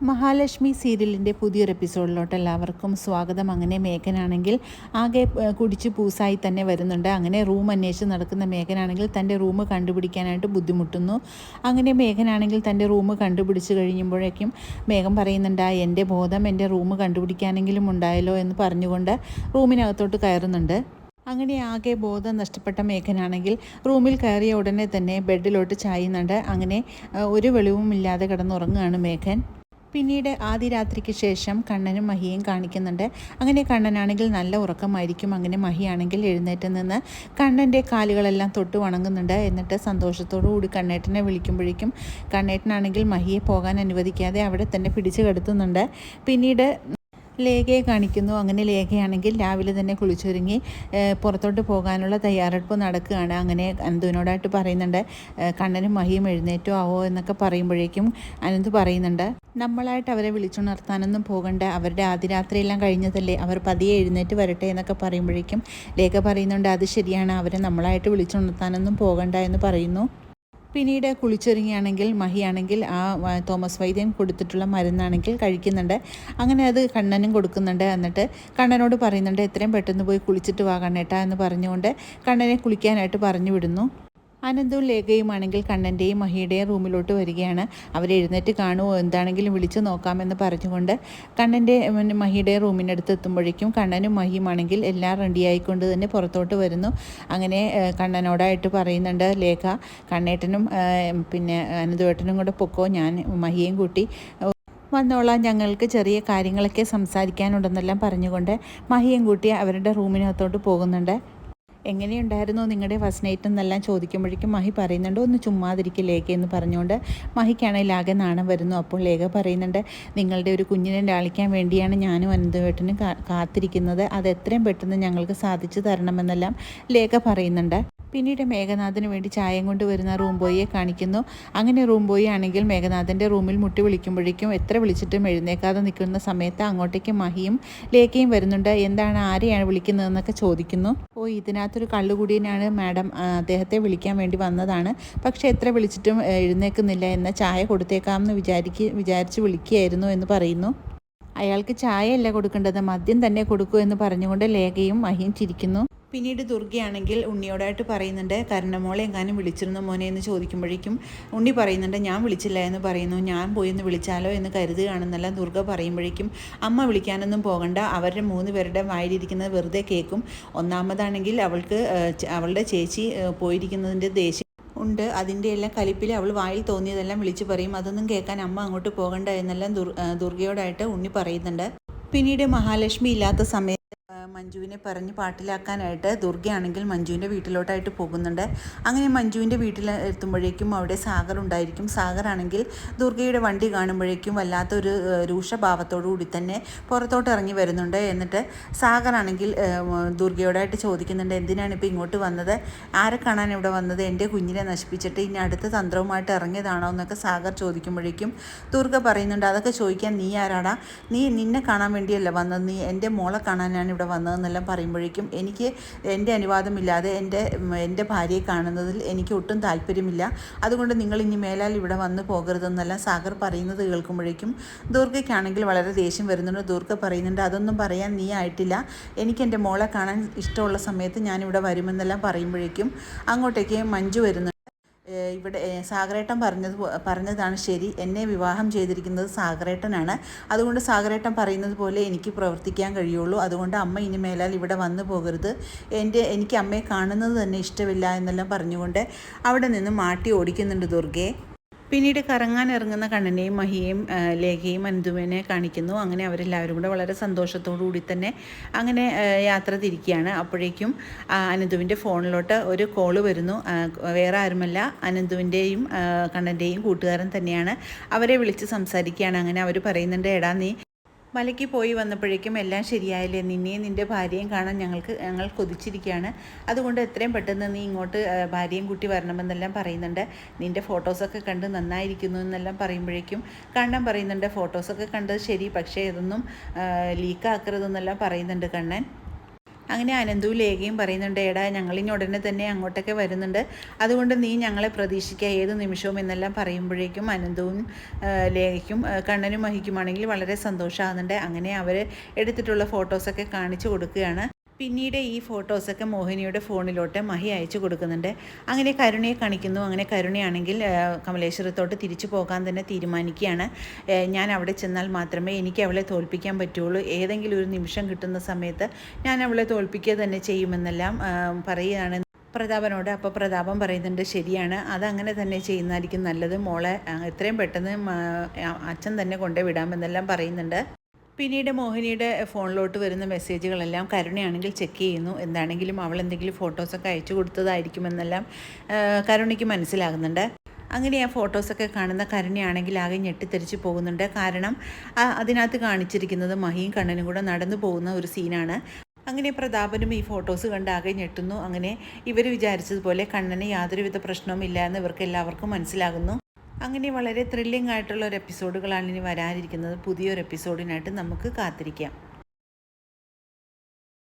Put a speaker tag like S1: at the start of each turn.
S1: മഹാലക്ഷ്മി സീരിയലിൻ്റെ പുതിയൊരു എപ്പിസോഡിലോട്ട് എല്ലാവർക്കും സ്വാഗതം. അങ്ങനെ മേഘനാണെങ്കിൽ ആകെ കുടിച്ച് പൂസായി തന്നെ വരുന്നുണ്ട്. അങ്ങനെ റൂം അന്വേഷിച്ച് നടക്കുന്ന മേഘനാണെങ്കിൽ തൻ്റെ റൂം കണ്ടുപിടിക്കാനായിട്ട് ബുദ്ധിമുട്ടുന്നു. അങ്ങനെ മേഘനാണെങ്കിൽ തൻ്റെ റൂം കണ്ടുപിടിച്ച് കഴിയുമ്പോഴേക്കും മേഘം പറയുന്നുണ്ട്, എൻ്റെ ബോധം എൻ്റെ റൂം കണ്ടുപിടിക്കാനെങ്കിലും ഉണ്ടായല്ലോ എന്ന് പറഞ്ഞുകൊണ്ട് റൂമിനകത്തോട്ട് കയറുന്നുണ്ട്. അങ്ങനെ ആകെ ബോധം നഷ്ടപ്പെട്ട മേഘനാണെങ്കിൽ റൂമിൽ കയറിയ ഉടനെ തന്നെ ബെഡിലോട്ട് ചായുന്നുണ്ട്. അങ്ങനെ ഒരു വെളിവുമില്ലാതെ കിടന്നുറങ്ങുകയാണ് മേഘൻ. പിന്നീട് ആദ്യ രാത്രിക്ക് ശേഷം കണ്ണനും മഹിയും കാണിക്കുന്നുണ്ട്. അങ്ങനെ കണ്ണനാണെങ്കിൽ നല്ല ഉറക്കമായിരിക്കും. അങ്ങനെ മഹിയാണെങ്കിൽ എഴുന്നേറ്റ് നിന്ന് കണ്ണൻ്റെ കാലുകളെല്ലാം തൊട്ട് വണങ്ങുന്നുണ്ട്. എന്നിട്ട് സന്തോഷത്തോടു കൂടി കണ്ണേട്ടനെ വിളിക്കുമ്പോഴേക്കും കണ്ണേട്ടനാണെങ്കിൽ മഹിയെ പോകാൻ അനുവദിക്കാതെ അവിടെ തന്നെ പിടിച്ചു കിടത്തുന്നുണ്ട്. പിന്നീട് ലേഖയെ കാണിക്കുന്നു. അങ്ങനെ ലേഖയാണെങ്കിൽ രാവിലെ തന്നെ കുളിച്ചൊരുങ്ങി പുറത്തോട്ട് പോകാനുള്ള തയ്യാറെടുപ്പ് നടക്കുകയാണ്. അങ്ങനെ അനന്തുവിനോടായിട്ട് പറയുന്നുണ്ട്, കണ്ണനും മഹിയും എഴുന്നേറ്റോ ആവോ എന്നൊക്കെ പറയുമ്പോഴേക്കും അനന്ത് പറയുന്നുണ്ട്, നമ്മളായിട്ട് അവരെ വിളിച്ചുണർത്താനൊന്നും പോകണ്ട, അവരുടെ ആദ്യ രാത്രിയെല്ലാം കഴിഞ്ഞതല്ലേ, അവർ പതിയെ എഴുന്നേറ്റ് വരട്ടെ എന്നൊക്കെ പറയുമ്പോഴേക്കും ലേഖ പറയുന്നുണ്ട്, അത് ശരിയാണ്, അവരെ നമ്മളായിട്ട് വിളിച്ചുണർത്താനൊന്നും പോകണ്ട എന്ന് പറയുന്നു. പിന്നീട് കുളിച്ചൊരുങ്ങിയാണെങ്കിൽ മഹിയാണെങ്കിൽ ആ തോമസ് വൈദ്യൻ കൊടുത്തിട്ടുള്ള മരുന്നാണെങ്കിൽ കഴിക്കുന്നുണ്ട്. അങ്ങനെ അത് കണ്ണനും കൊടുക്കുന്നുണ്ട്. എന്നിട്ട് കണ്ണനോട് പറയുന്നുണ്ട്, എത്രയും പെട്ടെന്ന് പോയി കുളിച്ചിട്ട് വാ കണ്ണേട്ടാ എന്ന് പറഞ്ഞുകൊണ്ട് കണ്ണനെ കുളിക്കാനായിട്ട് പറഞ്ഞു വിടുന്നു. അനന്തവും ലേഖയുമാണെങ്കിൽ കണ്ണൻ്റെയും മഹിയുടെയും റൂമിലോട്ട് വരികയാണ്. അവരെഴുന്നേറ്റ് കാണുമോ, എന്താണെങ്കിലും വിളിച്ചു നോക്കാമെന്ന് പറഞ്ഞുകൊണ്ട് കണ്ണൻ്റെ മഹിയുടെ റൂമിനടുത്ത് എത്തുമ്പോഴേക്കും കണ്ണനും മഹിയുമാണെങ്കിൽ എല്ലാം റെഡിയായിക്കൊണ്ട് തന്നെ പുറത്തോട്ട് വരുന്നു. അങ്ങനെ കണ്ണനോടായിട്ട് പറയുന്നുണ്ട് ലേഖ, കണ്ണേട്ടനും പിന്നെ അനന്തുവേട്ടനും കൂടെ പൊക്കോ, ഞാൻ മഹിയെയും കൂട്ടി വന്നോളാം, ഞങ്ങൾക്ക് ചെറിയ കാര്യങ്ങളൊക്കെ സംസാരിക്കാനുണ്ടെന്നെല്ലാം പറഞ്ഞുകൊണ്ട് മഹിയും കൂട്ടി അവരുടെ റൂമിനകത്തോട്ട് പോകുന്നുണ്ട്. എങ്ങനെയുണ്ടായിരുന്നു നിങ്ങളുടെ ഫസ്റ്റ് നൈറ്റ് എന്നെല്ലാം ചോദിക്കുമ്പോഴേക്കും മഹി പറയുന്നുണ്ട്, ഒന്ന് ചുമ്മാതിരിക്കും ലേഖ എന്ന് പറഞ്ഞുകൊണ്ട് മഹിക്കാണെങ്കിൽ ആകെ നാണം വരുന്നു. അപ്പോൾ ലേഖ പറയുന്നുണ്ട്, നിങ്ങളുടെ ഒരു കുഞ്ഞിനെ ലാളിക്കാൻ വേണ്ടിയാണ് ഞാനും അനന്തവേട്ടനും കാത്തിരിക്കുന്നത്, അത് എത്രയും പെട്ടെന്ന് ഞങ്ങൾക്ക് സാധിച്ചു തരണമെന്നെല്ലാം ലേഖ പറയുന്നുണ്ട്. പിന്നീട് മേഘനാഥന് വേണ്ടി ചായയും കൊണ്ട് വരുന്ന റൂം ബോയിയെ കാണിക്കുന്നു. അങ്ങനെ റൂം ബോയി ആണെങ്കിൽ മേഘനാഥൻ്റെ റൂമിൽ മുട്ടി വിളിക്കുമ്പോഴേക്കും എത്ര വിളിച്ചിട്ടും എഴുന്നേക്കാതെ നിൽക്കുന്ന സമയത്ത് അങ്ങോട്ടേക്ക് മഹിയും ലേഖയും വരുന്നുണ്ട്. എന്താണ്, ആരെയാണ് വിളിക്കുന്നതെന്നൊക്കെ ചോദിക്കുന്നു. ഇതിനകത്തൊരു കള്ളുകൂടിയനാണ് മാഡം, അദ്ദേഹത്തെ വിളിക്കാൻ വേണ്ടി വന്നതാണ്, പക്ഷേ എത്ര വിളിച്ചിട്ടും എഴുന്നേൽക്കുന്നില്ല, എന്ന ചായ കൊടുത്തേക്കാമെന്ന് വിചാരിച്ച് വിളിക്കുകയായിരുന്നു എന്ന് പറയുന്നു. അയാൾക്ക് ചായയല്ല കൊടുക്കേണ്ടത്, മദ്യം തന്നെ കൊടുക്കൂ എന്ന് പറഞ്ഞുകൊണ്ട് ലേഖയും മഹിയും ചിരിക്കുന്നു. പിന്നീട് ദുർഗയാണെങ്കിൽ ഉണ്ണിയോടായിട്ട് പറയുന്നുണ്ട്, കരുണമോളെ എങ്ങാനും വിളിച്ചിരുന്നു മോനെ എന്ന് ചോദിക്കുമ്പോഴേക്കും ഉണ്ണി പറയുന്നുണ്ട്, ഞാൻ വിളിച്ചില്ല എന്ന് പറയുന്നു. ഞാൻ പോയി ഒന്ന് വിളിച്ചാലോ എന്ന് കരുതുകയാണെന്നെല്ലാം ദുർഗ പറയുമ്പോഴേക്കും അമ്മ വിളിക്കാനൊന്നും പോകണ്ട, അവരുടെ 3 പേരുടെ വായിലിരിക്കുന്നത് വെറുതെ കേൾക്കും. ഒന്നാമതാണെങ്കിൽ അവളുടെ ചേച്ചി പോയിരിക്കുന്നതിൻ്റെ ദേഷ്യം ഉണ്ട്, അതിൻ്റെ എല്ലാം കലിപ്പിൽ അവൾ വായിൽ തോന്നിയതെല്ലാം വിളിച്ചു പറയും, അതൊന്നും കേൾക്കാൻ അമ്മ അങ്ങോട്ട് പോകണ്ട എന്നെല്ലാം ദുർഗയോടായിട്ട് ഉണ്ണി പറയുന്നുണ്ട്. പിന്നീട് മഹാലക്ഷ്മി ഇല്ലാത്ത സമയത്ത് മഞ്ജുവിനെ പറഞ്ഞ് പാട്ടിലാക്കാനായിട്ട് ദുർഗയാണെങ്കിൽ മഞ്ജുവിൻ്റെ വീട്ടിലോട്ടായിട്ട് പോകുന്നുണ്ട്. അങ്ങനെ മഞ്ജുവിൻ്റെ വീട്ടിൽ എത്തുമ്പോഴേക്കും അവിടെ സാഗർ ഉണ്ടായിരിക്കും. സാഗറാണെങ്കിൽ ദുർഗയുടെ വണ്ടി കാണുമ്പോഴേക്കും വല്ലാത്തൊരു രൂക്ഷഭാവത്തോടു കൂടി തന്നെ പുറത്തോട്ട് ഇറങ്ങി വരുന്നുണ്ട്. എന്നിട്ട് സാഗറാണെങ്കിൽ ദുർഗയോടായിട്ട് ചോദിക്കുന്നുണ്ട്, എന്തിനാണ് ഇപ്പോൾ ഇങ്ങോട്ട് വന്നത്, ആരെ കാണാൻ ഇവിടെ വന്നത്, എൻ്റെ കുഞ്ഞിനെ നശിപ്പിച്ചിട്ട് ഇനി അടുത്ത തന്ത്രവുമായിട്ട് ഇറങ്ങിയതാണോ എന്നൊക്കെ സാഗർ ചോദിക്കുമ്പോഴേക്കും ദുർഗ പറയുന്നുണ്ട്, അതൊക്കെ ചോദിക്കാൻ നീ ആരാടാ, നിന്നെ കാണാൻ വേണ്ടിയല്ല വന്നത്, നീ എൻ്റെ മോളെ കാണാനാണ് ഇവിടെ വന്നതെന്നെല്ലാം പറയുമ്പോഴേക്കും എനിക്ക് എൻ്റെ അനുവാദമില്ലാതെ എൻ്റെ ഭാര്യയെ കാണുന്നതിൽ എനിക്ക് ഒട്ടും താല്പര്യമില്ല, അതുകൊണ്ട് നിങ്ങൾ ഇനി മേലാൽ ഇവിടെ വന്ന് പോകരുതെന്നെല്ലാം സാഗർ പറയുന്നത് കേൾക്കുമ്പോഴേക്കും ദുർഗയ്ക്കാണെങ്കിൽ വളരെ ദേഷ്യം വരുന്നുണ്ട്. ദുർഗ പറയുന്നുണ്ട്, അതൊന്നും പറയാൻ നീ ആയിട്ടില്ല, എനിക്ക് എൻ്റെ മോളെ കാണാൻ ഇഷ്ടമുള്ള സമയത്ത് ഞാനിവിടെ വരുമെന്നെല്ലാം പറയുമ്പോഴേക്കും അങ്ങോട്ടേക്ക് മഞ്ജു വരുന്നുണ്ട്. ഇവിടെ സാഗരേട്ടൻ പറഞ്ഞതാണ് ശരി, എന്നെ വിവാഹം ചെയ്തിരിക്കുന്നത് സാഗരേട്ടനാണ്, അതുകൊണ്ട് സാഗരേട്ടൻ പറയുന്നത് പോലെ എനിക്ക് പ്രവർത്തിക്കാൻ കഴിയുള്ളൂ, അതുകൊണ്ട് അമ്മ ഇനി മേലാൽ ഇവിടെ വന്നു പോകരുത്, എനിക്ക് അമ്മയെ കാണുന്നത് തന്നെ ഇഷ്ടമില്ല എന്നെല്ലാം പറഞ്ഞുകൊണ്ട് അവിടെ നിന്ന് മാട്ടി ഓടിക്കുന്നുണ്ട് ദുർഗയെ. പിന്നീട് കറങ്ങാൻ ഇറങ്ങുന്ന കണ്ണനെയും മഹിയെയും ലേഖയും അനന്തുവിനെ കാണിക്കുന്നു. അങ്ങനെ അവരെല്ലാവരും കൂടെ വളരെ സന്തോഷത്തോടു കൂടി തന്നെ അങ്ങനെ യാത്ര തിരിക്കുകയാണ്. അപ്പോഴേക്കും അനന്തുവിൻ്റെ ഫോണിലോട്ട് ഒരു കോള് വരുന്നു. വേറെ ആരുമല്ല, അനന്തുവിൻ്റെയും കണ്ണൻ്റെയും കൂട്ടുകാരൻ തന്നെയാണ്. അവരെ വിളിച്ച് സംസാരിക്കുകയാണ്. അങ്ങനെ അവർ പറയുന്നുണ്ട്, എടാ നീ മലയ്ക്ക് പോയി വന്നപ്പോഴേക്കും എല്ലാം ശരിയായില്ലേ, നിന്നെയും നിൻ്റെ ഭാര്യയും കാണാൻ ഞങ്ങൾ കൊതിച്ചിരിക്കുകയാണ്, അതുകൊണ്ട് എത്രയും പെട്ടെന്ന് നീ ഇങ്ങോട്ട് ഭാര്യയും കൂട്ടി വരണമെന്നെല്ലാം പറയുന്നുണ്ട്. നിൻ്റെ ഫോട്ടോസൊക്കെ കണ്ട് നന്നായിരിക്കുന്നു എന്നെല്ലാം പറയുമ്പോഴേക്കും കണ്ണൻ പറയുന്നുണ്ട്, ഫോട്ടോസൊക്കെ കണ്ടത് ശരി, പക്ഷേ ഇതൊന്നും ലീക്കാക്കരുതെന്നെല്ലാം പറയുന്നുണ്ട് കണ്ണൻ. അങ്ങനെ അനന്തവും ലേഖയും പറയുന്നുണ്ട്, എടാ ഞങ്ങളിനി ഉടനെ തന്നെ അങ്ങോട്ടൊക്കെ വരുന്നുണ്ട്, അതുകൊണ്ട് നീ ഞങ്ങളെ പ്രതീക്ഷിക്കുക ഏത് നിമിഷവും എന്നെല്ലാം പറയുമ്പോഴേക്കും അനന്തവും ലേഖയ്ക്കും കണ്ണനും മഹിക്കുമാണെങ്കിൽ വളരെ സന്തോഷമാകുന്നുണ്ട്. അങ്ങനെ അവർ എടുത്തിട്ടുള്ള ഫോട്ടോസൊക്കെ കാണിച്ചു കൊടുക്കുകയാണ്. പിന്നീട് ഈ ഫോട്ടോസൊക്കെ മോഹിനിയുടെ ഫോണിലോട്ട് മഹി അയച്ചു കൊടുക്കുന്നുണ്ട്. അങ്ങനെ കരുണയെ കാണിക്കുന്നു. അങ്ങനെ കരുണയാണെങ്കിൽ കമലേശ്വരത്തോട്ട് തിരിച്ചു പോകാൻ തന്നെ തീരുമാനിക്കുകയാണ്. ഞാൻ അവിടെ ചെന്നാൽ മാത്രമേ എനിക്ക് അവളെ തോൽപ്പിക്കാൻ പറ്റുള്ളൂ, ഏതെങ്കിലും ഒരു നിമിഷം കിട്ടുന്ന സമയത്ത് ഞാൻ അവളെ തോൽപ്പിക്കുക തന്നെ ചെയ്യുമെന്നെല്ലാം പറയുകയാണ് പ്രതാപനോട്. അപ്പോൾ പ്രതാപൻ പറയുന്നുണ്ട്, ശരിയാണ്, അതങ്ങനെ തന്നെ ചെയ്യുന്നതായിരിക്കും നല്ലത്, മോളെ എത്രയും പെട്ടെന്ന് അച്ഛൻ തന്നെ കൊണ്ടുവിടാമെന്നെല്ലാം പറയുന്നുണ്ട്. പിന്നീട് മോഹിനിയുടെ ഫോണിലോട്ട് വരുന്ന മെസ്സേജുകളെല്ലാം കരുണയാണെങ്കിൽ ചെക്ക് ചെയ്യുന്നു. എന്താണെങ്കിലും അവൾ എന്തെങ്കിലും ഫോട്ടോസൊക്കെ അയച്ചു കൊടുത്തതായിരിക്കുമെന്നെല്ലാം കരുണയ്ക്ക് മനസ്സിലാകുന്നുണ്ട്. അങ്ങനെ ആ ഫോട്ടോസൊക്കെ കാണുന്ന കരുണയാണെങ്കിൽ ആകെ ഞെട്ടിത്തെറിച്ച് പോകുന്നുണ്ട്. കാരണം അതിനകത്ത് കാണിച്ചിരിക്കുന്നത് മഹിയും കണ്ണനും കൂടെ നടന്നു പോകുന്ന ഒരു സീനാണ്. അങ്ങനെ പ്രതാപനും ഈ ഫോട്ടോസ് കണ്ട് ആകെ ഞെട്ടുന്നു. അങ്ങനെ ഇവർ വിചാരിച്ചതുപോലെ കണ്ണന് യാതൊരുവിധ പ്രശ്നവും ഇല്ല എന്ന് ഇവർക്ക് എല്ലാവർക്കും മനസ്സിലാകുന്നു. അങ്ങനെ വളരെ ത്രില്ലിംഗ് ആയിട്ടുള്ള ഒരു എപ്പിസോഡുകളാണ് ഇനി വരാനിരിക്കുന്നത്. പുതിയൊരു എപ്പിസോഡിനായിട്ട് നമുക്ക് കാത്തിരിക്കാം.